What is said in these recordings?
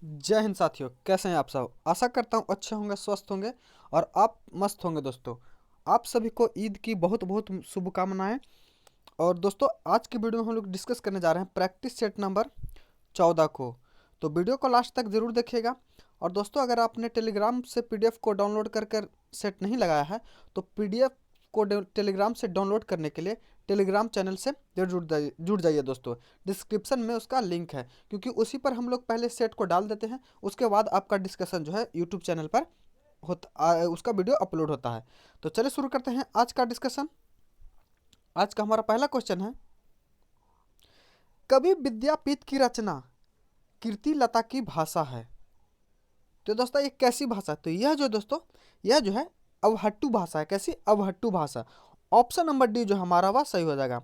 जय हिंद साथियों, कैसे हैं आप सब। आशा करता हूँ अच्छे होंगे, स्वस्थ होंगे और आप मस्त होंगे। दोस्तों, आप सभी को ईद की बहुत बहुत शुभकामनाएं। और दोस्तों, आज की वीडियो में हम लोग डिस्कस करने जा रहे हैं प्रैक्टिस सेट नंबर 14 को। तो वीडियो को लास्ट तक ज़रूर देखिएगा। और दोस्तों, अगर आपने टेलीग्राम से पीडीएफ को डाउनलोड कर कर सेट नहीं लगाया है तो पीडीएफ को टेलीग्राम से डाउनलोड करने के लिए टेलीग्राम चैनल से जरूर जुड़ जाइए दोस्तों। डिस्क्रिप्शन में उसका लिंक है, क्योंकि उसी पर हम लोग पहले सेट को डाल देते हैं, उसके बाद आपका डिस्कशन जो है यूट्यूब चैनल पर उसका वीडियो अपलोड होता है। तो चलिए शुरू करते हैं आज का डिस्कशन। आज का हमारा पहला क्वेश्चन है, कवि विद्यापीठ की रचना कीर्ति लता की भाषा है। तो दोस्तों, ये कैसी भाषा है? तो यह जो दोस्तों, यह जो है अवहट्टू भाषा है। कैसी? अवहट्टू भाषा। ऑप्शन नंबर डी जो हमारा वह सही हो जाएगा।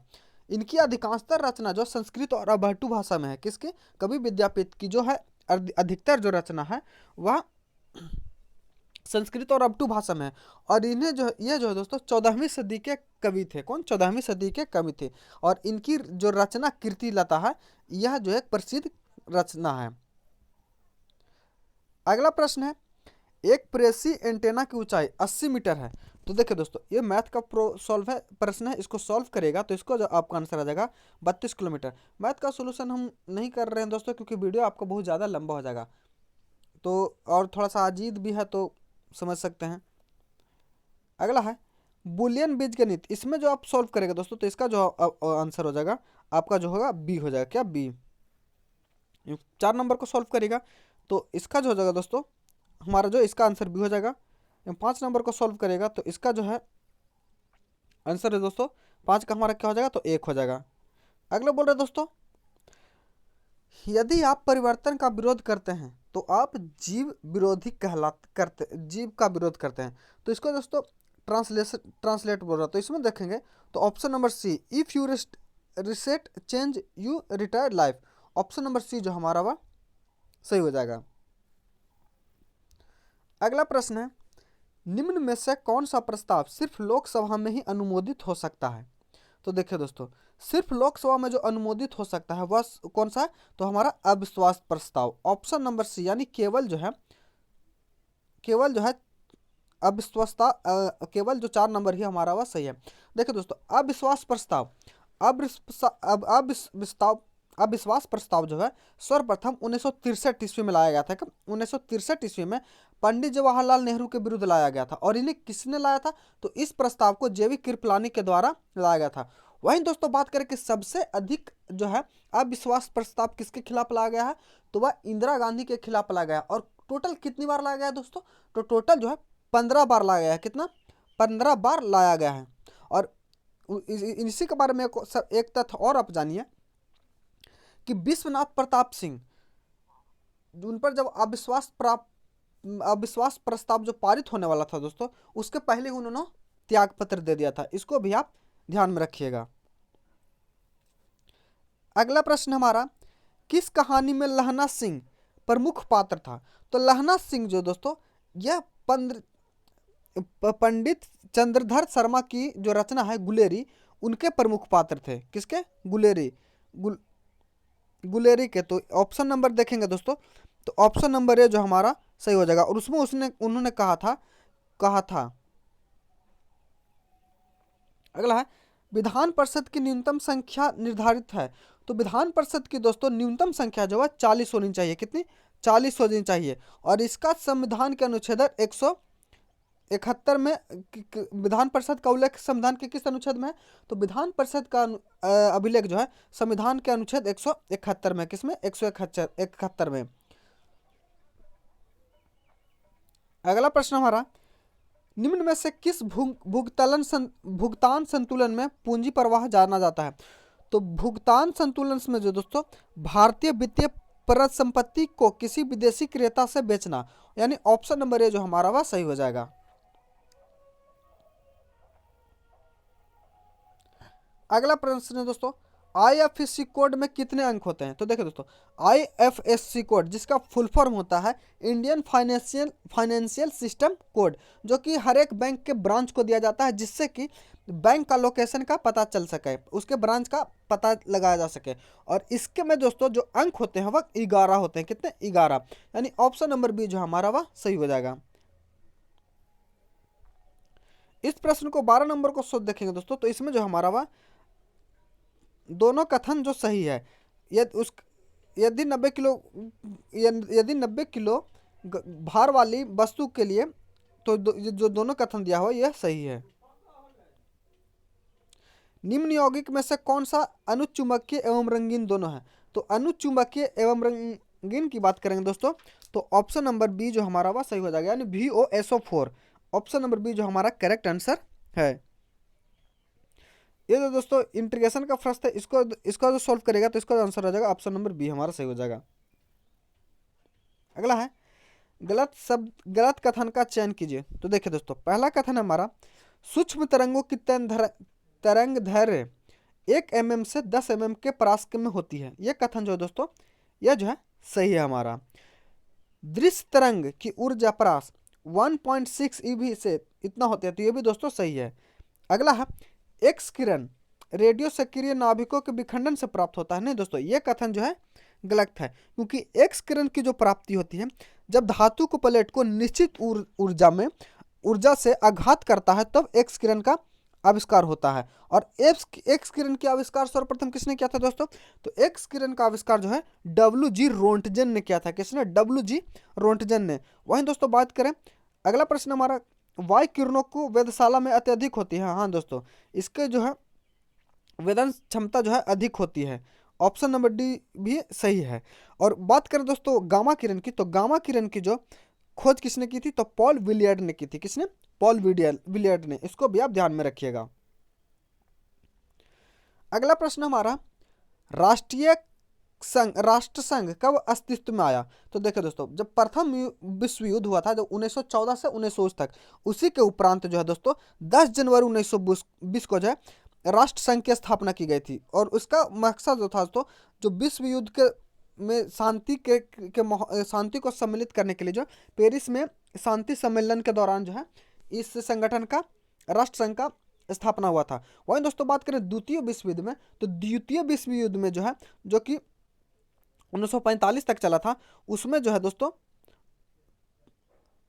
इनकी अधिकांशतर रचना जो संस्कृत और अवहट्टू भाषा में है। किसकी? कवि विद्यापीठ की जो है अधिकतर जो रचना है वह संस्कृत और अवटू भाषा में है। और इन्हें जो ये जो है दोस्तों 14वीं सदी के कवि थे। कौन? 14वीं सदी के कवि थे। और इनकी जो रचना कीर्ति लता है, यह जो एक प्रसिद्ध रचना है। अगला प्रश्न है, एक प्रेसी एंटेना की ऊंचाई 80 मीटर है। तो देखिए दोस्तों, ये मैथ का सॉल्व है, प्रश्न है। इसको सॉल्व करेगा तो इसको जो आपका आंसर आ जाएगा 32 किलोमीटर। मैथ का सोल्यूशन हम नहीं कर रहे हैं दोस्तों, क्योंकि वीडियो आपका बहुत ज़्यादा लंबा हो जाएगा। तो और थोड़ा सा अजीब भी है, तो समझ सकते हैं। अगला है बुलियन बीजगणित। इसमें जो आप सॉल्व करेगा दोस्तों, तो इसका जो आंसर हो जाएगा आपका जो होगा बी हो जाएगा। क्या? बी। 4 नंबर को सॉल्व करेगा तो इसका जो हो जाएगा दोस्तों, हमारा जो इसका आंसर बी हो जाएगा। 5 नंबर को सॉल्व करेगा तो इसका जो है आंसर है दोस्तों 5 का हमारा क्या हो जाएगा? तो 1 हो जाएगा। अगला बोल रहे दोस्तों, यदि आप परिवर्तन का विरोध करते हैं तो आप जीव विरोधी करते जीव का विरोध करते हैं। तो इसको दोस्तों ट्रांसलेट बोल रहा। तो इसमें देखेंगे तो option number C, if you reset change you retired life. Option number C जो हमारा वह सही हो जाएगा। अगला प्रश्न है, निम्न में से कौन सा प्रस्ताव सिर्फ लोकसभा में ही अनुमोदित हो सकता है? तो देखिए दोस्तों, सिर्फ लोकसभा में जो अनुमोदित हो सकता है वह कौन सा है? तो हमारा अविश्वास प्रस्ताव। ऑप्शन नंबर सी, यानी केवल जो है अविश्वासता केवल जो 4 नंबर ही हमारा वह सही है। देखिए दोस्तों, अविश्वास प्रस्ताव अविस्ताव अविश्वास प्रस्ताव जो है सर्वप्रथम 1963 ईस्वी में लाया गया था। कब? 1963 ईस्वी में पंडित जवाहरलाल नेहरू के विरुद्ध लाया गया था। और इन्हें किसने लाया था? तो इस प्रस्ताव को जेवी कृपलानी के द्वारा लाया गया था। वहीं दोस्तों, बात करें कि सबसे अधिक जो है अविश्वास प्रस्ताव किसके खिलाफ लाया गया है? तो वह इंदिरा गांधी के खिलाफ लाया गया। और टोटल कितनी बार लाया गया है दोस्तों? तो टोटल जो है 15 बार लाया गया है। कितना? 15 बार लाया गया है। और इसी के बारे में एक तथ्य और आप जानिए कि विश्वनाथ प्रताप सिंह, उन पर जब अविश्वास प्रस्ताव जो पारित होने वाला था दोस्तों, उसके पहले उन्होंने त्याग पत्र दे दिया था। इसको भी आप ध्यान में रखिएगा। अगला प्रश्न हमारा, किस कहानी में लहना सिंह प्रमुख पात्र था? तो लहना सिंह जो दोस्तों, यह पंडित चंद्रधर शर्मा की जो रचना है गुलेरी, उनके प्रमुख पात्र थे। किसके? गुलेरी के। तो ऑप्शन नंबर देखेंगे दोस्तों, तो ऑप्शन नंबर ए जो हमारा सही हो जाएगा। और उसमें उन्होंने कहा था। अगला है, विधान परिषद की न्यूनतम संख्या निर्धारित है। तो विधान परिषद की दोस्तों न्यूनतम संख्या जो है 40 होनी चाहिए। कितनी? 40 होनी चाहिए। और इसका संविधान के अनुच्छेद 171 में विधान परिषद का उल्लेख संविधान के किस अनुच्छेद में है? तो विधान परिषद का अभिलेख जो है संविधान के अनुच्छेद 171 में। किसमें? 171 में। अगला प्रश्न हमारा, निम्न में से किस भुगतान संतुलन में पूंजी प्रवाह जाना जाता है? तो भुगतान संतुलन में जो दोस्तों भारतीय वित्तीय परिसंपत्ति को किसी विदेशी क्रेता से बेचना, यानी ऑप्शन नंबर ए जो हमारा वह सही हो जाएगा। अगला प्रश्न है दोस्तों, आईएफएससी कोड में कितने अंक होते हैं? तो देखिए दोस्तों, आईएफएससी कोड जिसका फुल फॉर्म होता है इंडियन फाइनेंशियल सिस्टम कोड, जो कि हर एक बैंक के ब्रांच को दिया जाता है, जिससे कि बैंक का लोकेशन का पता चल सके, उसके ब्रांच का पता लगाया जा सके। और इसके में दोस्तों जो अंक होते हैं वह 11 होते हैं। कितने? 11। यानी ऑप्शन नंबर बी जो हमारा वह सही हो जाएगा। इस प्रश्न को 12 नंबर को सोच देखेंगे दोस्तों, तो इसमें जो हमारा वह दोनों कथन जो सही है, यदि उस यदि 90 किलो यदि 90 किलो भार वाली वस्तु के लिए, तो जो दोनों कथन दिया हुआ यह सही है। निम्न यौगिक में से कौन सा अनुचुंबकीय एवं रंगीन दोनों है? तो अनुचुंबकीय एवं रंगीन की बात करेंगे दोस्तों, तो ऑप्शन नंबर बी जो हमारा वह सही हो जाएगा, यानी VOSO4। ऑप्शन नंबर बी जो हमारा करेक्ट आंसर है। ये जो दोस्तों इंटीग्रेशन का प्रश्न है, इसको जो सॉल्व करेगा तो इसका आंसर हो जाएगा ऑप्शन नंबर बी हमारा सही हो जाएगा। अगला है गलत कथन का चयन कीजिए। तो देखिए दोस्तों, पहला कथन है हमारा, सूक्ष्म तरंगों की तरंग धैर्य 1 mm से 10 mm के परास्क में होती है। यह कथन जो है दोस्तों, यह जो है सही है हमारा। दृश्य तरंग की ऊर्जा परास 1.6 EV से इतना होती है, तो ये भी दोस्तों सही है। अगला है, एक्स किरण रेडियो सक्रिय नाभिकों के विखंडन से प्राप्त होता है। नहीं दोस्तों, ये कथन जो है गलत है, क्योंकि एक्स किरण की जो प्राप्ति होती है जब धातु को प्लेट को निश्चित ऊर्जा से आघात करता है, तब एक्स किरण का आविष्कार होता है। और एक्स किरण के आविष्कार सर्वप्रथम किसने किया था दोस्तों? तो एक्स किरण का आविष्कार जो है WG रोंटगेन ने किया था। किसने? WG रोंटगेन ने। वहीं दोस्तों बात करें, अगला प्रश्न हमारा, वायु किरणों को वेधशाला में अत्यधिक होती है। हाँ दोस्तों, इसके जो है वेदन क्षमता जो है अधिक होती है। ऑप्शन नंबर डी भी सही है। और बात करें दोस्तों गामा किरण की, तो गामा किरण की जो खोज किसने की थी? तो पॉल विलियर्ड ने की थी। किसने? पॉल विलियर्ड ने। इसको भी आप ध्यान में रखिएगा। अगला प्रश्न हमारा, राष्ट्र संघ कब अस्तित्व में आया? तो देखिए दोस्तों, जब प्रथम विश्व युद्ध हुआ था, जो 1914 से 1920 तक, उसी के उपरांत जो है दोस्तों 10 जनवरी 1920 को जो है राष्ट्र संघ की स्थापना की गई थी। और उसका मकसद जो था दोस्तों, जो विश्व युद्ध के में शांति को सम्मिलित करने के लिए जो पेरिस में शांति सम्मेलन के दौरान जो है इस संगठन का, राष्ट्र संघ का स्थापना हुआ था। वहीं दोस्तों बात करें द्वितीय विश्व युद्ध में, तो द्वितीय विश्व युद्ध में जो है, जो कि 1945 तक चला था, उसमें जो है दोस्तों,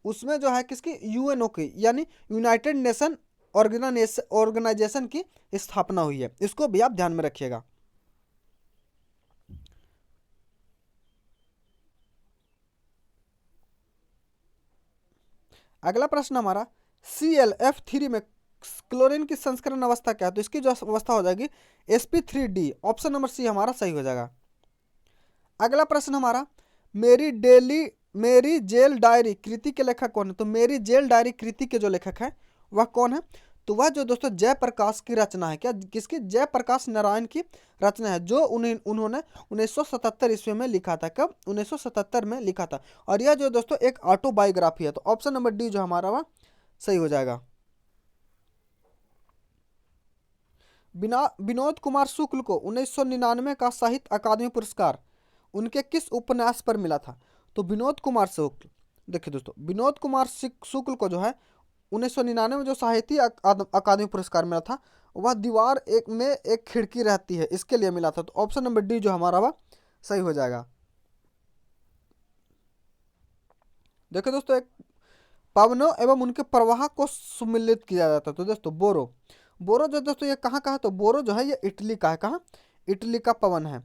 उसमें जो है किसकी? UNO की, यानी यूनाइटेड नेशन ऑर्गेनाइजेशन की स्थापना हुई है। इसको भी आप ध्यान में रखिएगा। अगला प्रश्न हमारा, ClF3 में क्लोरीन की संस्करण अवस्था क्या है? तो इसकी जो अवस्था हो जाएगी sp3d। ऑप्शन नंबर सी हमारा सही हो जाएगा। अगला प्रश्न हमारा, मेरी जेल डायरी कृति के लेखक कौन है? तो मेरी जेल डायरी कृति के जो लेखक है वह कौन है? तो वह जो दोस्तों जयप्रकाश की रचना है। क्या? किसकी? जयप्रकाश नारायण की रचना है, जो उन्होंने 1977 ईस्वी में लिखा था। कब? 1977 में लिखा था। और यह जो दोस्तों एक ऑटोबायोग्राफी है। तो ऑप्शन नंबर डी जो हमारा वह सही हो जाएगा। विनोद कुमार शुक्ल को 1999 का साहित्य अकादमी पुरस्कार उनके किस उपन्यास पर मिला था? तो विनोद कुमार शुक्ल, देखिए दोस्तों, विनोद कुमार शुक्ल को जो है 1999 में जो साहित्य अकादमी पुरस्कार मिला था, वह दीवार में एक खिड़की रहती है, इसके लिए मिला था। तो ऑप्शन नंबर डी जो हमारा वह सही हो जाएगा। देखिए दोस्तों, एक पवनों एवं उनके प्रवाह को सम्मिलित किया जाता है। तो दोस्तों बोरो जो दोस्तों ये कहाँ का है? तो बोरो जो है ये इटली का है। कहाँ? इटली का पवन है।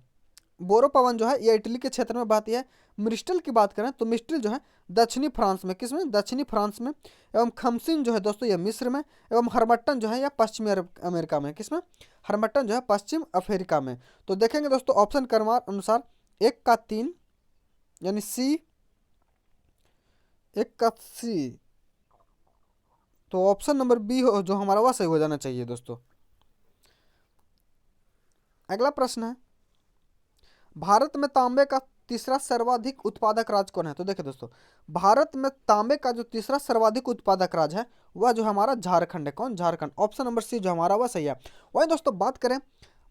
बोरो पवन जो है ये इटली के क्षेत्र में बहती है। मिस्टिल की बात करें तो मिस्टिल जो है दक्षिणी फ्रांस में, किसमें? दक्षिणी फ्रांस में। एवं खमसिन जो है दोस्तों ये मिस्र में। एवं हरमट्टन जो है यह पश्चिमी अमेरिका में। किसमें? हरमट्टन जो है पश्चिम अफ्रीका में। तो देखेंगे दोस्तों ऑप्शन के अनुसार 1 का 3 यानी सी, 1 का सी, तो ऑप्शन नंबर बी जो हमारा वह सही हो जाना चाहिए दोस्तों। अगला प्रश्न है, भारत में तांबे का तीसरा सर्वाधिक उत्पादक राज्य कौन है? तो देखिए दोस्तों, भारत में तांबे का जो तीसरा सर्वाधिक उत्पादक राज्य है वह जो हमारा झारखंड है। कौन? झारखंड। ऑप्शन नंबर सी जो हमारा वह सही है। वही दोस्तों बात करें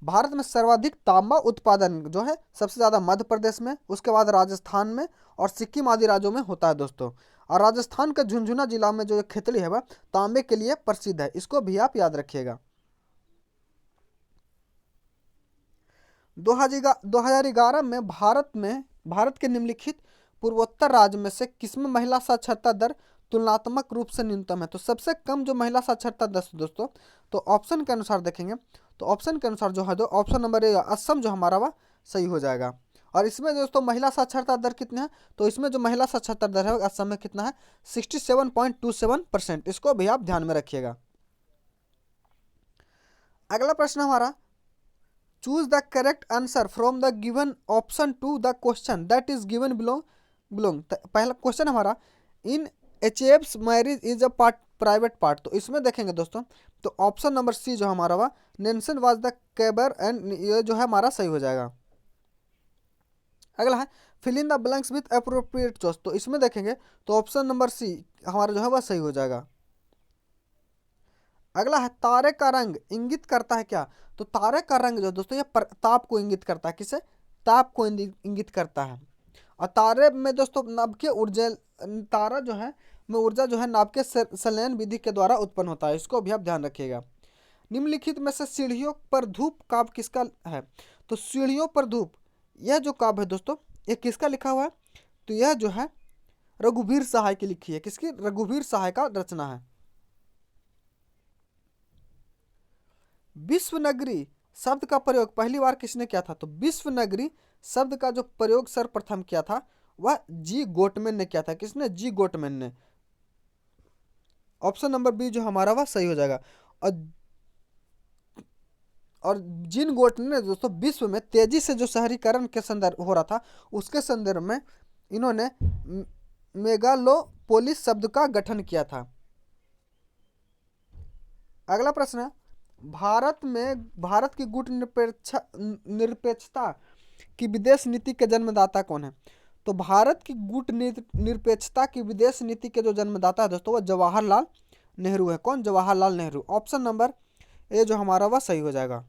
भारत में सर्वाधिक तांबा उत्पादन जो है सबसे ज़्यादा मध्य प्रदेश में, उसके बाद राजस्थान में और सिक्किम आदि राज्यों में होता है दोस्तों। और राजस्थान का झुंझुनू जिला में जो खेतड़ी है वह तांबे के लिए प्रसिद्ध है, इसको भी आप याद रखिएगा। 2011 में भारत के निम्नलिखित पूर्वोत्तर राज्य में से किसमें महिला साक्षरता दर तुलनात्मक रूप से न्यूनतम है? तो सबसे कम जो महिला साक्षरता दर दोस्तों, तो ऑप्शन के अनुसार देखेंगे तो ऑप्शन के अनुसार जो है तो ऑप्शन नंबर ए असम जो हमारा वह सही हो जाएगा। और इसमें दोस्तों महिला साक्षरता दर कितनी है? तो इसमें जो महिला साक्षरता दर है असम में कितना है? 67.27%। इसको भी आप ध्यान में रखिएगा। अगला प्रश्न हमारा, choose the correct answer from the given option to the question that is given belong. पहला क्वेश्चन हमारा, इन एचएफ्स marriage is a part private part. तो इसमें देखेंगे दोस्तों तो ऑप्शन नंबर सी जो हमारा हुआ Nelson was the caber and, ये जो है हमारा सही हो जाएगा। अगला है fill in the blanks with appropriate choice. तो इसमें देखेंगे तो ऑप्शन नंबर सी हमारा जो है वह सही हो जाएगा। अगला है तारे का रंग इंगित करता है क्या? तो तारे का रंग जो दोस्तों ये ताप को इंगित करता है। किसे? ताप को इंगित करता है। और तारे में दोस्तों नभ के ऊर्जा, तारा जो है में ऊर्जा जो है नाभ के संलयन विधि के द्वारा उत्पन्न होता है, इसको भी आप ध्यान रखिएगा। निम्नलिखित में से सीढ़ियों पर धूप काव्य किसका है? तो सीढ़ियों पर धूप यह जो काव्य है दोस्तों ये किसका लिखा हुआ है? तो यह जो है रघुवीर सहाय की लिखी है। किसकी? रघुवीर सहाय का रचना है। विश्व नगरी शब्द का प्रयोग पहली बार किसने किया था? तो विश्व नगरी शब्द का जो प्रयोग सर्वप्रथम किया था वह जी गोटमैन ने किया था। किसने? जी गोटमैन ने। ऑप्शन नंबर बी जो हमारा वह सही हो जाएगा। और जिन गोटमैन ने दोस्तों विश्व में तेजी से जो शहरीकरण के संदर्भ हो रहा था उसके संदर्भ में इन्होंने मेगालोपोलिस शब्द का गठन किया था। अगला प्रश्न है, भारत की गुट निरपेक्षता की विदेश नीति के जन्मदाता कौन है? तो भारत की गुट निरपेक्षता की विदेश नीति के जो जन्मदाता है दोस्तों वह जवाहरलाल नेहरू है। कौन? Jawaharlal Nehru. Option number A जो हमारा वह सही हो जाएगा।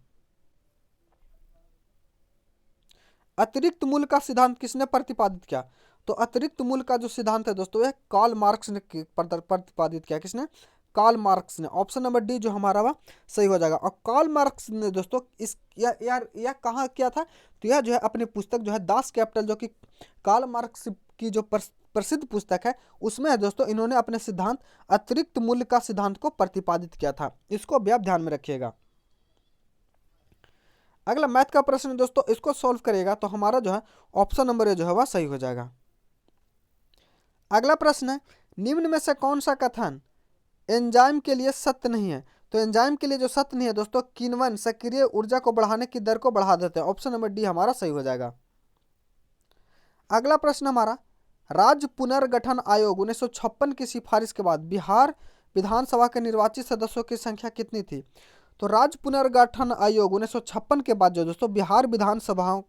अतिरिक्त मूल्य का सिद्धांत किसने प्रतिपादित किया? तो अतिरिक्त मूल्य का जो सिद्धांत है दोस्तों यह कार्ल मार्क्स ने प्रतिपादित किया। किसने? कार्ल मार्क्स ने। ऑप्शन नंबर डी जो हमारा वह सही हो जाएगा। और कार्ल मार्क्स ने दोस्तों इस यह कहाँ किया था? तो यह जो है अपनी पुस्तक जो है दास कैपिटल, जो कि कार्ल मार्क्स की जो प्रसिद्ध पुस्तक है उसमें है दोस्तों इन्होंने अपने सिद्धांत अतिरिक्त मूल्य का सिद्धांत को प्रतिपादित किया था। इसको भी आप ध्यान में रखिएगा। अगला मैथ का प्रश्न दोस्तों, इसको सॉल्व करेगा तो हमारा जो है ऑप्शन नंबर ए जो है वह सही हो जाएगा। अगला प्रश्न है, निम्न में से कौन सा कथन एंजाइम के लिए सत्य नहीं है? तो एंजाइम के लिए जो सत्य नहीं है दोस्तों, किण्वन सक्रिय ऊर्जा को बढ़ाने की दर को बढ़ा देते हैं। ऑप्शन नंबर डी हमारा सही हो जाएगा। अगला प्रश्न हमारा, राज्य पुनर्गठन आयोग 1956 की सिफारिश के बाद बिहार विधानसभा के निर्वाचित सदस्यों की संख्या कितनी थी? तो राज्य पुनर्गठन आयोग 1956 के बाद जो दोस्तों बिहार विधानसभाओं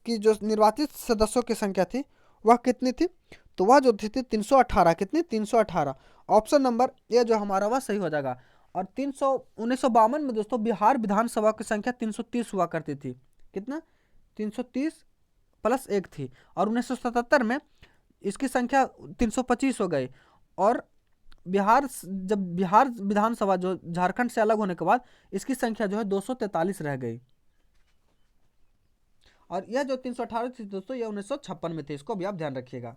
की जो निर्वाचित सदस्यों की संख्या थी वह कितनी थी? तो वह जो थी 318। कितनी? 318। ऑप्शन नंबर ए जो हमारा वह सही हो जाएगा। और 1952 में दोस्तों बिहार विधानसभा की संख्या 330 हुआ करती थी। कितना? 330 प्लस 1 थी। और 1977 में इसकी संख्या 325 हो गई। और जब बिहार विधानसभा जो झारखंड से अलग होने के बाद इसकी संख्या जो है 243 रह गई। और यह जो 318 थी दोस्तों यह 1956 में थी। इसको भी आप ध्यान रखिएगा।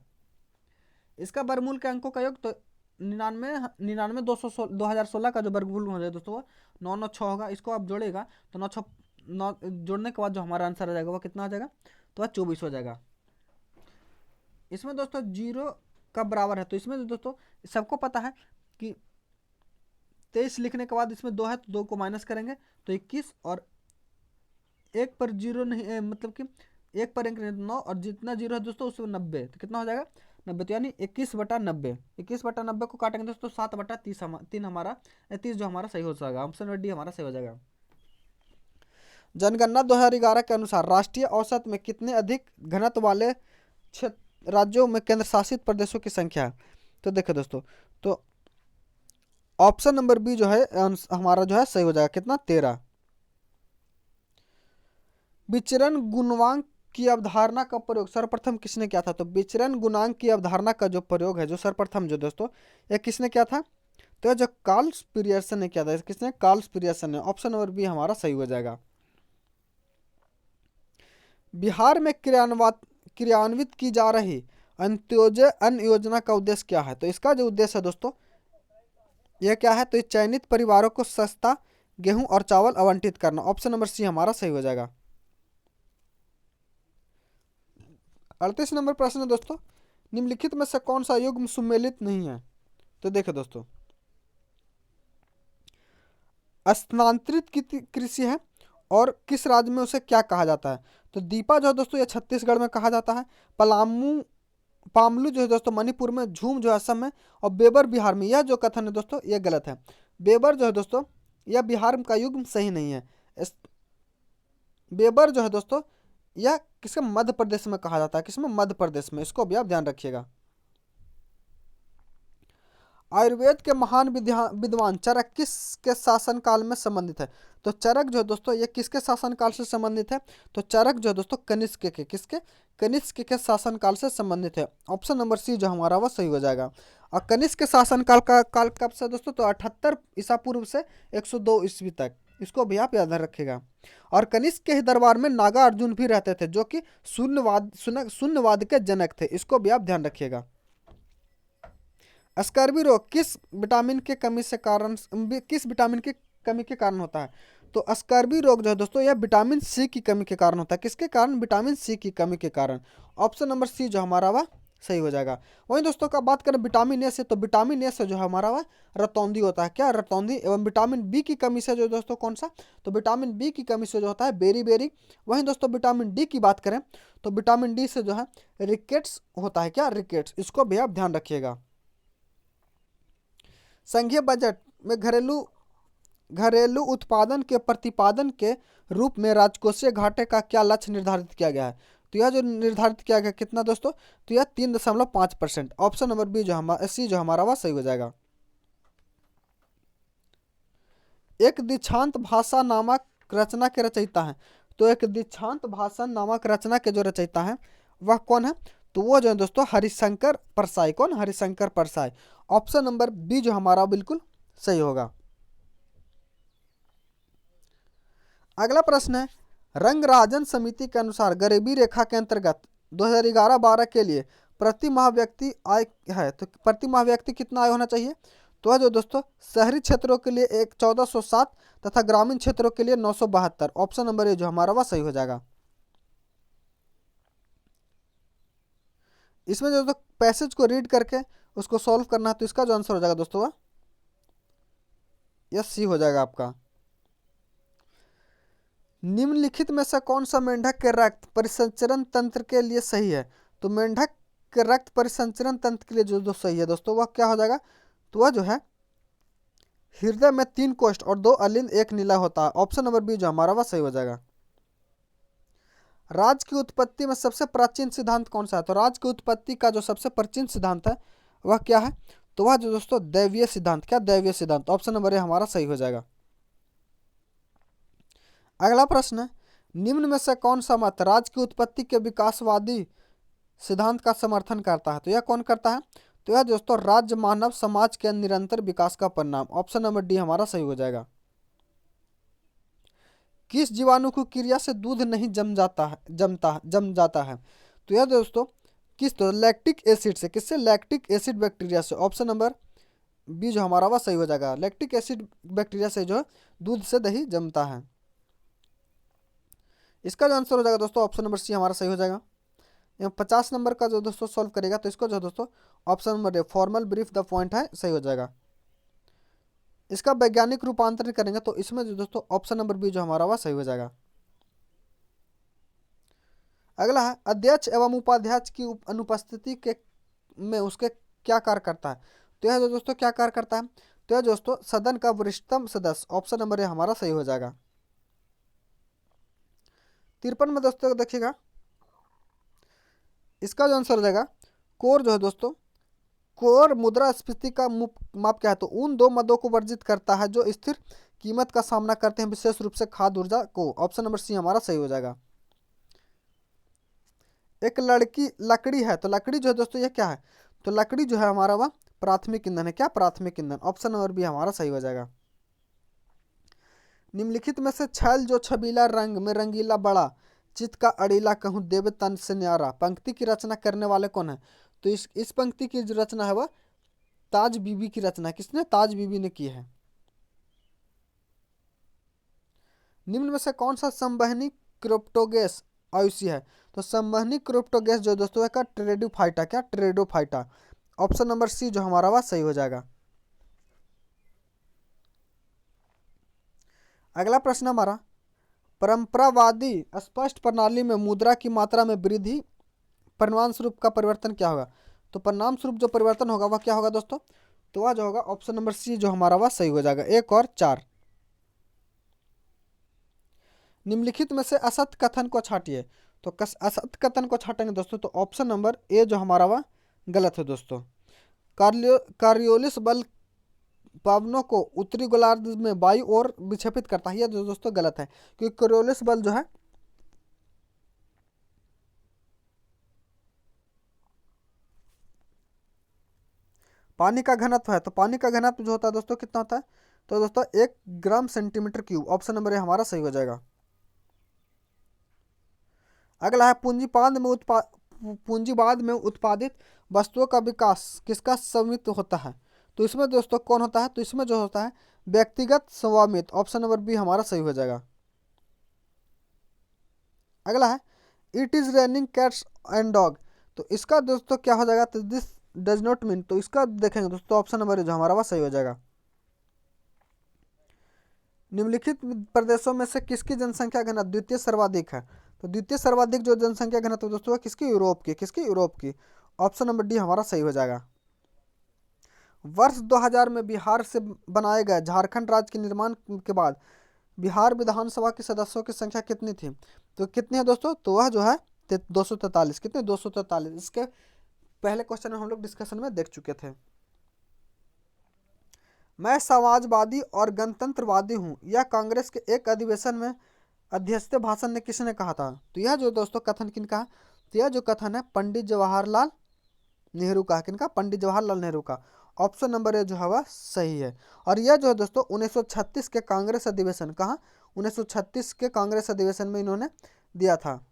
इसका वर्गमूल के अंकों का योग तो 2016 का जो वर्गमूल हो जाएगा दोस्तों वो 996 होगा। इसको आप जोड़ेगा तो 9 जोड़ने के बाद जो हमारा आंसर आ जाएगा वो कितना आ जाएगा? तो वह 24 हो जाएगा। इसमें दोस्तों जीरो का बराबर है, तो इसमें दोस्तों सबको पता है कि 23 लिखने के बाद इसमें 2 है तो 2 को माइनस करेंगे तो 21, और 1 पर जीरो नहीं मतलब कि 1 पर 9, और जितना जीरो है दोस्तों उसमें 90, तो कितना हो जाएगा? 90। तो यानी 21/90। 21/90 को काटेंगे दोस्तों 7/3 हमारा 30 जो हमारा सही हो जाएगा। ऑप्शन डी हमारा सही हो जाएगा। जनगणना 2011 के अनुसार राष्ट्रीय औसत में कितने अधिक घनत्व वाले राज्यों में केंद्र शासित प्रदेशों की संख्या है? तो देखो दोस्तों तो ऑप्शन नंबर बी जो है हमारा जो है सही हो जाएगा। कितना? 13। विचरण गुणांक की अवधारणा का प्रयोग सर्वप्रथम किसने किया था? तो विचरण गुणांक की अवधारणा का जो प्रयोग है, जो सर्वप्रथम जो दोस्तों ये किसने किया था? तो ये जो कार्ल पियर्सन ने किया था। किसने? कार्ल पियर्सन ने। ऑप्शन नंबर बी हमारा सही हो जाएगा। बिहार में क्रियान्वित की जा रही अंत्योदय अन्न योजना का उद्देश्य क्या है? तो इसका जो उद्देश्य है दोस्तों यह क्या है? तो ये चयनित परिवारों को सस्ता गेहूं और चावल आवंटित करना। ऑप्शन नंबर सी हमारा सही हो जाएगा। 38 नंबर प्रश्न है दोस्तों, निम्नलिखित में से कौन सा युग्म सुमेलित नहीं है? तो देखो दोस्तों, स्थानांतरित कृषि है और किस राज्य में उसे क्या कहा जाता है? तो दीपा जो है दोस्तों ये छत्तीसगढ़ में कहा जाता है, पामलू जो है दोस्तों मणिपुर में, झूम जो है असम में, और बेबर बिहार में। यह जो कथन है दोस्तों ये गलत है। बेबर जो है दोस्तों यह बिहार का युग्म सही नहीं है। बेबर जो है दोस्तों यह किसके? मध्य प्रदेश में कहा जाता है। किसमें? मध्य प्रदेश में। इसको भी आप ध्यान रखिएगा। आयुर्वेद के महान विद्वान चरक किसके शासनकाल में संबंधित है? तो चरक जो है दोस्तों ये किसके शासनकाल से संबंधित है? तो चरक जो है दोस्तों कनिष्क के किसके? कनिष्क के शासनकाल से संबंधित है। ऑप्शन नंबर सी जो हमारा वह सही हो जाएगा। और कनिष्क के शासनकाल का काल कब से दोस्तों? तो 78 ईसा पूर्व से 102 ईस्वी तक। इसको भी आप याद रखिएगा। और कनिष्क के ही दरबार में नागा अर्जुन भी रहते थे, जो कि शून्यवाद के जनक थे। इसको भी आप ध्यान रखिएगा। स्कर्वी रोग किस विटामिन के कमी के कमी के कारण होता है? तो स्कर्वी रोग जो है दोस्तों यह विटामिन सी की कमी के कारण होता है। किसके कारण? विटामिन सी की कमी के कारण। ऑप्शन नंबर सी जो हमारा वह सही हो जाएगा। वहीं दोस्तों का बात करें विटामिन ए से, तो विटामिन ए से जो हमारा वह रतौंधी होता है। क्या? रतौंधी। एवं विटामिन बी की कमी से जो दोस्तों कौन सा? तो विटामिन बी की कमी से जो होता है बेरी। वहीं दोस्तों विटामिन डी की बात करें तो विटामिन डी से जो है रिकेट्स होता है। क्या? रिकेट्स। इसको भी आप ध्यान रखिएगा। संघीय बजट में घरेलू उत्पादन के प्रतिपादन के रूप में राजकोषीय घाटे का क्या लक्ष्य निर्धारित किया गया है? तो यह जो निर्धारित किया गया कितना दोस्तों? तो यह 3.5%। ऑप्शन नंबर बी जो हमारा सी जो हमारा वह सही हो जाएगा। एक दीक्षांत भाषा नामक रचना के रचयिता है। तो एक दीक्षांत भाषण नामक रचना के जो रचयिता है वह कौन है? तो वो जो है दोस्तों हरिशंकर परसाई। कौन? Harishankar Parsai. Option number B जो हमारा बिल्कुल सही होगा। अगला प्रश्न है, रंगराजन समिति के अनुसार गरीबी रेखा के अंतर्गत 2011-12 के लिए प्रति माह व्यक्ति आय है। तो प्रति माह व्यक्ति कितना आय होना चाहिए? तो है जो दोस्तों शहरी क्षेत्रों के लिए 1407 तथा ग्रामीण क्षेत्रों के लिए 972। ऑप्शन नंबर ए जो हमारा वह सही हो जाएगा। इसमें जो दोस्तों पैसेज को रीड करके उसको सॉल्व करना है, तो इसका जो आंसर हो जाएगा दोस्तों वह यस सी हो जाएगा आपका। निम्नलिखित में से कौन सा मेंढक के रक्त परिसंचरण तंत्र के लिए सही है? तो मेंढक के रक्त परिसंचरण तंत्र के लिए जो सही है दोस्तों वह क्या हो जाएगा? तो वह जो है हृदय में 3 कोष्ठ और 2 अलिंद 1 नीला होता है। ऑप्शन नंबर बी जो हमारा वह सही हो जाएगा। राज्य की उत्पत्ति में सबसे प्राचीन सिद्धांत कौन सा है? तो राज्य की उत्पत्ति का जो सबसे प्राचीन सिद्धांत है वह क्या है? तो वह जो दोस्तों दैवीय सिद्धांत। क्या? दैवीय सिद्धांत। ऑप्शन नंबर ए हमारा सही हो जाएगा। अगला प्रश्न है, निम्न में से कौन सा मत राज्य की उत्पत्ति के विकासवादी सिद्धांत का समर्थन करता है? तो यह कौन करता है? तो यह दोस्तों राज्य मानव समाज के निरंतर विकास का परिणाम। ऑप्शन नंबर डी हमारा सही हो जाएगा। किस जीवाणु की क्रिया से दूध नहीं जम जाता है? तो यह दोस्तों किस? तो लैक्टिक एसिड से। किससे? लैक्टिक एसिड बैक्टीरिया से। ऑप्शन नंबर बी जो हमारा वह सही हो जाएगा। लैक्टिक एसिड बैक्टीरिया से जो है दूध से दही जमता है। इसका जो आंसर हो जाएगा दोस्तों ऑप्शन नंबर सी हमारा सही हो जाएगा। 50 नंबर का जो दोस्तों सॉल्व करेगा तो इसको जो दोस्तों option number a formal brief the point है सही हो जाएगा। इसका वैज्ञानिक रूपांतरण करेंगे तो इसमें जो दोस्तों ऑप्शन नंबर बी जो हमारा वह सही हो जाएगा। अगला है, अध्यक्ष एवं उपाध्यक्ष की अनुपस्थिति के में उसके क्या कार्य करता है? तो यह जो दोस्तों क्या कार्य करता है? तो यह दोस्तों सदन का वरिष्ठतम सदस्य। ऑप्शन नंबर ए हमारा सही हो जाएगा। 53 में दोस्तों देखिएगा, इसका जो आंसर हो जाएगा कोर जो है दोस्तों, कोर मुद्रास्फीति का माप क्या है? तो उन 2 मदों को वर्जित करता है जो स्थिर कीमत का सामना करते हैं, विशेष रूप से खाद्य ऊर्जा को। ऑप्शन नंबर सी हमारा सही हो जाएगा। एक लड़की लकड़ी है, तो लकड़ी जो है दोस्तों ये क्या है, तो लकड़ी जो है हमारा वह प्राथमिक ईंधन है। क्या? प्राथमिक ईंधन। ऑप्शन नंबर बी हमारा सही हो जाएगा। निम्नलिखित में से छैल जो छबीला रंग में रंगीला बड़ा चित का अड़ीला कहूँ देव तन से न्यारा, पंक्ति की रचना करने वाले कौन है? तो इस पंक्ति की जो रचना है वह ताज बीबी की रचना है। किसने? ताज बीबी ने की है। निम्न में से कौन सा संवहनी क्रिप्टोगैस आयुषी है? तो संवहनी क्रिप्टोगैस जो दोस्तों है टेरेडोफाइटा। क्या? टेरेडोफाइटा। ऑप्शन नंबर सी जो हमारा वह सही हो जाएगा। अगला प्रश्न हमारा, परंपरावादी स्पष्ट प्रणाली में मुद्रा की मात्रा में वृद्धि परिणाम स्वरूप का परिवर्तन क्या होगा? तो परिणाम स्वरूप जो परिवर्तन होगा वह क्या होगा दोस्तों? तो वह जो होगा ऑप्शन नंबर सी जो हमारा वह सही हो जाएगा। 1 और 4। निम्नलिखित में से असत्य कथन को छांटिए। तो असत्य कथन को छाटेंगे दोस्तों तो ऑप्शन नंबर ए जो हमारा वह गलत है दोस्तों। कार्योलिस बल पवनों को उत्तरी गोलार्ध में वायु ओर विक्षेपित करता है, यह जो दोस्तों गलत है, क्योंकि कार्योलिस बल जो है पानी का घनत्व है। तो पानी का घनत्व जो होता है दोस्तों कितना होता है? तो दोस्तों 1 gram centimetre cube. Option number A हमारा सही हो जाएगा। अगला है पूंजीवाद में उत्पादित वस्तुओं का विकास किसका स्वामित्व होता है? तो इसमें दोस्तों कौन होता है? तो इसमें जो होता है व्यक्तिगत स्वामित्व। ऑप्शन नंबर बी हमारा सही हो जाएगा। अगला है it is raining cats and dog. तो इसका दोस्तों क्या हो जाएगा? तो दिस डज नॉट मीन, तो इसका देखेंगे दोस्तों ऑप्शन नंबर ए जो हमारा वह सही हो जाएगा। निम्नलिखित प्रदेशों में से किसकी जनसंख्या घनत्व द्वितीय सर्वाधिक है? तो द्वितीय सर्वाधिक जो जनसंख्या घनत्व दोस्तों है किसकी? यूरोप की। किसकी? यूरोप की। ऑप्शन नंबर डी हमारा सही हो जाएगा। वर्ष 2000 में बिहार से बनाए गए झारखंड राज्य के निर्माण के बाद बिहार विधानसभा के सदस्यों की संख्या कितनी थी? तो कितनी है दोस्तों? तो वह जो है 243। कितने? 243। इसके पहले क्वेश्चन में हम लोग डिस्कशन में देख चुके थे। मैं समाजवादी और गणतंत्रवादी हूँ, यह कांग्रेस के एक अधिवेशन में अध्यक्षीय भाषण में किसने कहा था? तो यह जो दोस्तों कथन किनका है? तो यह जो कथन है पंडित जवाहरलाल नेहरू का। किनका? पंडित जवाहरलाल नेहरू का। ऑप्शन नंबर ए जो है वह सही है। और यह जो है दोस्तों 1936 के कांग्रेस अधिवेशन, कहाँ? 1936 के कांग्रेस अधिवेशन में इन्होंने दिया था।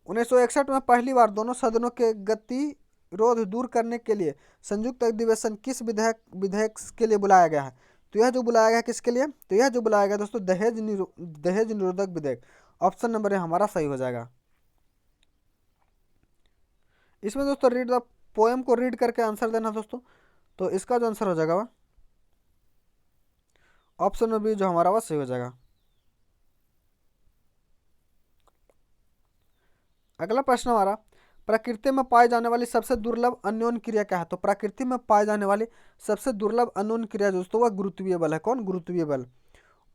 उन्नीस सौ इकसठ में पहली बार दोनों सदनों के गतिरोध दूर करने के लिए संयुक्त अधिवेशन किस विधेयक के लिए बुलाया गया है? तो यह जो बुलाया गया किसके लिए? तो यह जो बुलाया गया दोस्तों दहेज निरोधक विधेयक। ऑप्शन नंबर ए हमारा सही हो जाएगा। इसमें दोस्तों रीड द पोएम को रीड करके आंसर देना दोस्तों। तो इसका जो आंसर हो जाएगा वह ऑप्शन नंबर बी जो हमारा वह सही हो जाएगा। अगला प्रश्न हमारा, प्रकृति में पाई जाने वाली सबसे दुर्लभ अन्योन क्रिया क्या है? तो प्रकृति में पाई जाने वाली सबसे दुर्लभ अन्योन क्रिया दोस्तों वह गुरुत्वीय बल है। कौन? गुरुत्वीय बल।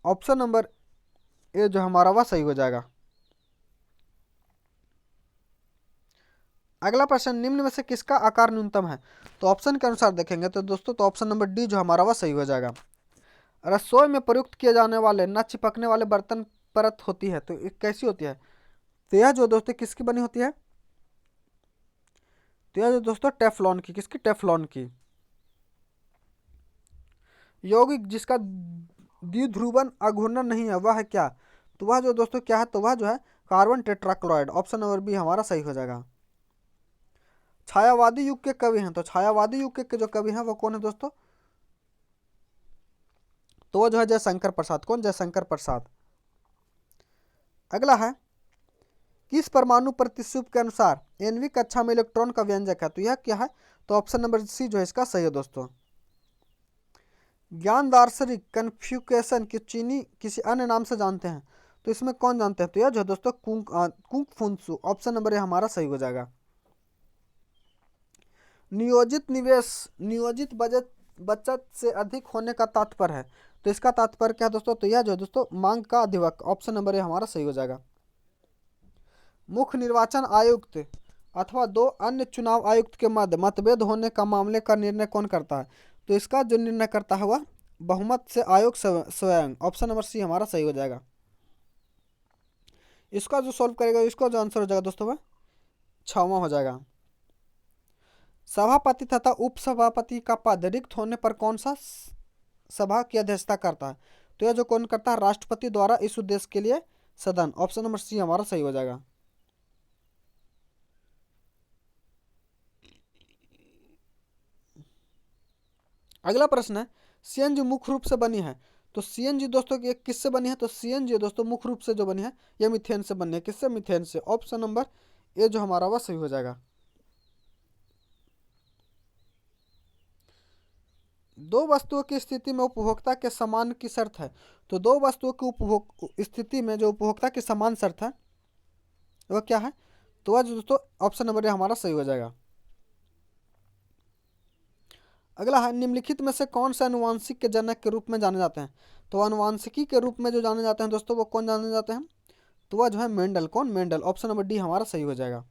ऑप्शन नंबर ए जो हमारा वह सही हो जाएगा। अगला प्रश्न, निम्न में से किसका आकार न्यूनतम है? तो ऑप्शन के अनुसार देखेंगे तो दोस्तों तो ऑप्शन नंबर डी जो हमारा वह सही हो जाएगा। रसोई में प्रयुक्त किए जाने वाले न चिपकने वाले बर्तन परत होती है, तो ये कैसी होती है? तो यह जो दोस्तों किसकी बनी होती है? तो यह जो दोस्तों टेफ्लॉन की। किसकी? टेफ्लॉन की। यौगिक जिसका द्विध्रुवन अघूर्णन नहीं है वह है क्या? तो वह जो दोस्तों क्या है? तो वह जो है carbon tetrachloride. Option number B हमारा सही हो जाएगा। छायावादी युग के कवि हैं, तो छायावादी युग के जो कवि हैं वो कौन है दोस्तों? तो वो जो है जयशंकर प्रसाद। कौन? जयशंकर प्रसाद। अगला है, किस परमाणु प्रतिरूप के अनुसार nवीं कक्षा में इलेक्ट्रॉन का व्यंजक है? तो यह क्या है? तो ऑप्शन नंबर सी जो है इसका सही है दोस्तों। ज्ञान दार्शनिक कन्फ्यूशियस की चीनी किसी अन्य नाम से जानते हैं, तो इसमें कौन जानते हैं? तो यह जो है दोस्तों कुंग-फुत्सु। ऑप्शन नंबर ए हमारा सही हो जाएगा। नियोजित निवेश नियोजित बचत से अधिक होने का तात्पर्य है, तो इसका तात्पर्य क्या है दोस्तों? तो यह जो है दोस्तों मांग का अधिवक। ऑप्शन नंबर ए हमारा सही हो जाएगा। मुख्य निर्वाचन आयुक्त अथवा दो अन्य चुनाव आयुक्त के मध्य मतभेद होने का मामले का निर्णय कौन करता है? तो इसका जो निर्णय करता है वह बहुमत से आयोग स्वयं। ऑप्शन नंबर सी हमारा सही हो जाएगा। इसका जो सॉल्व करेगा, इसका जो आंसर हो जाएगा दोस्तों वह 6वां हो जाएगा। सभापति तथा उपसभापति का पद रिक्त होने पर कौन सा सभा की अध्यक्षता करता है? तो यह जो कौन करता है? राष्ट्रपति द्वारा इस उद्देश्य के लिए सदन। ऑप्शन नंबर सी हमारा सही हो जाएगा। अगला प्रश्न है, सीएनजी मुख्य रूप से बनी है। तो सीएनजी दोस्तों की किससे बनी है? तो सीएनजी दोस्तों मुख्य रूप से जो बनी है यह मीथेन से बनी है। किससे? मीथेन से। ऑप्शन नंबर ए जो हमारा वह सही हो जाएगा। दो वस्तुओं की स्थिति में उपभोक्ता के समान की शर्त है। तो दो वस्तुओं की उपभोग स्थिति में जो उपभोक्ता की समान शर्त है वह क्या है? तो वह जो दोस्तों ऑप्शन नंबर ए हमारा सही हो जाएगा। अगला है, निम्नलिखित में से कौन से अनुवांशिक के जनक के रूप में जाने जाते हैं? तो अनुवांशिकी के रूप में जो जाने जाते हैं दोस्तों वो कौन जाने जाते हैं? तो वह जो है मेंडल। कौन? मेंडल। ऑप्शन नंबर डी हमारा सही हो जाएगा।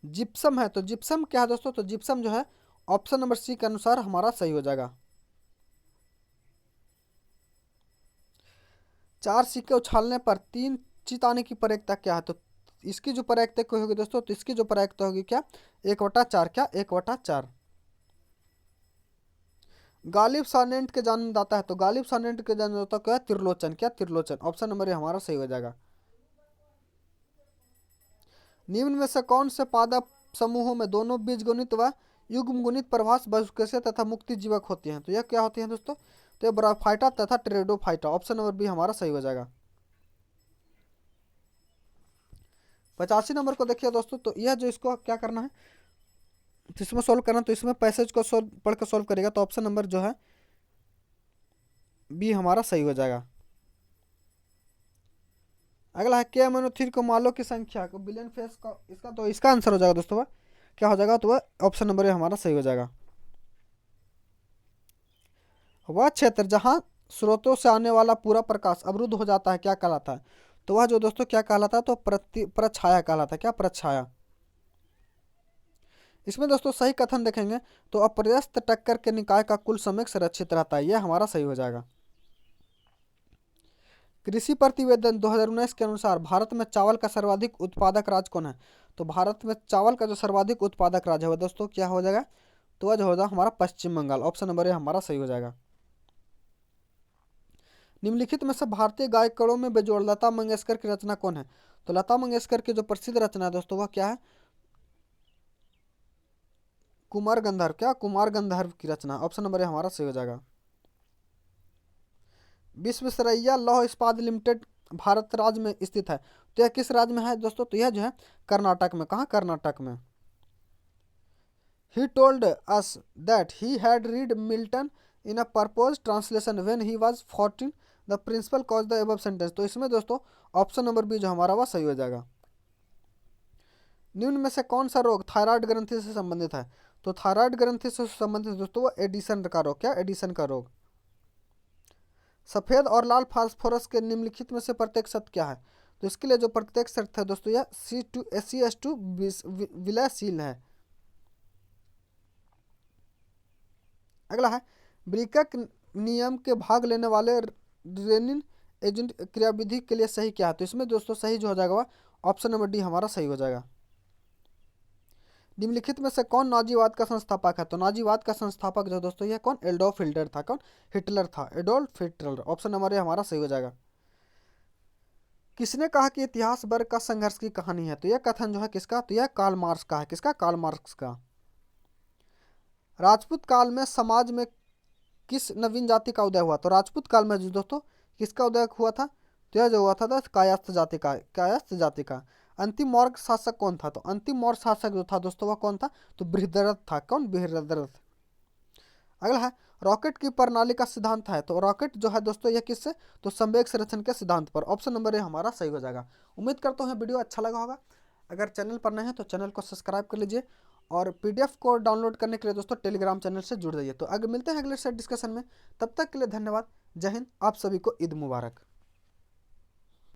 जिप्सम है, तो जिप्सम क्या है दोस्तों? तो जिप्सम जो है ऑप्शन नंबर सी के अनुसार हमारा सही हो जाएगा। 4 सिक्के उछालने पर 3 चित आने की प्रयोक्ता क्या है? तो इसकी जो प्रयोक्ता होगी दोस्तों, तो इसकी जो प्रयोक्ता होगी क्या? 1/4। क्या? 1/4। गालिब सार्नेंट के जन्मदाता है। तो गालिब सार्नेंट के जन्मदाता क्या है? त्रिलोचन। क्या? त्रिलोचन। ऑप्शन नंबर ए हमारा सही हो जाएगा। निम्न में से कौन से पादप समूहों में दोनों बीजगुणित व युग्मगुणित प्रभास बहुकोषीय तथा मुक्ति जीवक होती हैं? तो यह क्या होती हैं दोस्तों? तो ये ब्राफाइटा तथा टेरेडोफाइटा। ऑप्शन नंबर बी हमारा सही हो जाएगा। 85 नंबर को देखिए दोस्तों, तो यह जो इसको क्या करना है, तो इसमें सोल्व करना, तो इसमें पैसेज को सोल्व पढ़ कर सोल्व करेगा। तो ऑप्शन नंबर जो है बी हमारा सही हो जाएगा। अगला है, के अमीनो को मालों की संख्या को बिलियन फेस का इसका, तो इसका आंसर हो जाएगा दोस्तों वह क्या हो जाएगा? तो वह ऑप्शन नंबर ए हमारा सही हो जाएगा। वह क्षेत्र जहां स्रोतों से आने वाला पूरा प्रकाश अवरुद्ध हो जाता है क्या कहलाता है? तो वह जो दोस्तों क्या कहलाता है? तो प्रछाया कहलाता है। क्या? प्रछाया। इसमें दोस्तों सही कथन देखेंगे तो अपर्याप्त टक्कर के निकाय का कुल समय संरक्षित रहता है। यह हमारा सही हो जाएगा। कृषि प्रतिवेदन 2019 के अनुसार भारत में चावल का सर्वाधिक उत्पादक राज्य कौन है? तो भारत में चावल का जो सर्वाधिक उत्पादक राज्य है वह दोस्तों क्या हो जाएगा? तो वह जो हो जाएगा हमारा पश्चिम बंगाल। ऑप्शन नंबर ए हमारा सही हो जाएगा। निम्नलिखित में से भारतीय गायकों में बेजोड़ लता मंगेशकर की रचना कौन है? तो लता मंगेशकर की जो प्रसिद्ध रचना है दोस्तों वह क्या है? कुमार गंधर्व। क्या? कुमार गंधर्व की रचना। ऑप्शन नंबर ए हमारा सही हो जाएगा। विश्वेश्वरैया लौह इस्पात लिमिटेड भारत राज्य में स्थित है। तो यह किस राज्य में है दोस्तों? तो यह जो है कर्नाटक में। कहाँ? कर्नाटक में। He told us that he had read Milton in a purpose translation when he was 14. The principal caused the above sentence. तो इसमें दोस्तों ऑप्शन नंबर बी जो हमारा वह सही हो जाएगा। निम्न में से कौन सा रोग थायराइड ग्रंथि से संबंधित है? तो थायराइड ग्रंथि से संबंधित दोस्तों वह एडिशन का रोग। क्या? एडिशन का रोग। सफेद और लाल फास्फोरस के निम्नलिखित में से प्रत्येक सत्य क्या है? तो इसके लिए जो प्रत्येक सत्य है दोस्तों यह CH2 विलयशील है। अगला है, ब्रिकक नियम के भाग लेने वाले रेनिन एजेंट क्रियाविधि के लिए सही क्या है? तो इसमें दोस्तों सही जो हो जाएगा वह ऑप्शन नंबर डी हमारा सही हो जाएगा। निम्नलिखित में से कौन नाजीवाद का संस्थापक है? तो नाजीवाद का संस्थापक जो दोस्तों यह कौन? एडोल्फ हिटलर था। कौन? हिटलर था। Adolf Hitler. Option number A हमारा सही हो जाएगा। किसने कहा कि इतिहास वर्ग का संघर्ष की कहानी है? तो यह कथन जो है किसका? तो यह कार्ल मार्क्स का है। किसका? कार्ल मार्क्स का। राजपूत काल में समाज में किस नवीन जाति का उदय हुआ? तो राजपूत काल में जो दोस्तों किसका उदय हुआ था? तो यह जो हुआ था कायस्थ जाति का। कायस्थ जाति का। अंतिम मौर्य शासक कौन था? तो अंतिम मौर्य शासक जो था दोस्तों वह कौन था? तो बृहद्रथ था। कौन? बृहद्रथ। अगला है, रॉकेट की प्रणाली का सिद्धांत है। तो रॉकेट जो है दोस्तों यह किससे? तो संवेग संरक्षण के सिद्धांत पर। ऑप्शन नंबर ए हमारा सही हो जाएगा। उम्मीद करता हूँ वीडियो अच्छा लगा होगा। अगर चैनल पर नए हैं तो चैनल को सब्सक्राइब कर लीजिए और PDF को डाउनलोड करने के लिए दोस्तों टेलीग्राम चैनल से जुड़ जाइए। तो अगर मिलते हैं अगले सेट डिस्कशन में, तब तक के लिए धन्यवाद। जय हिंद। आप सभी को ईद मुबारक।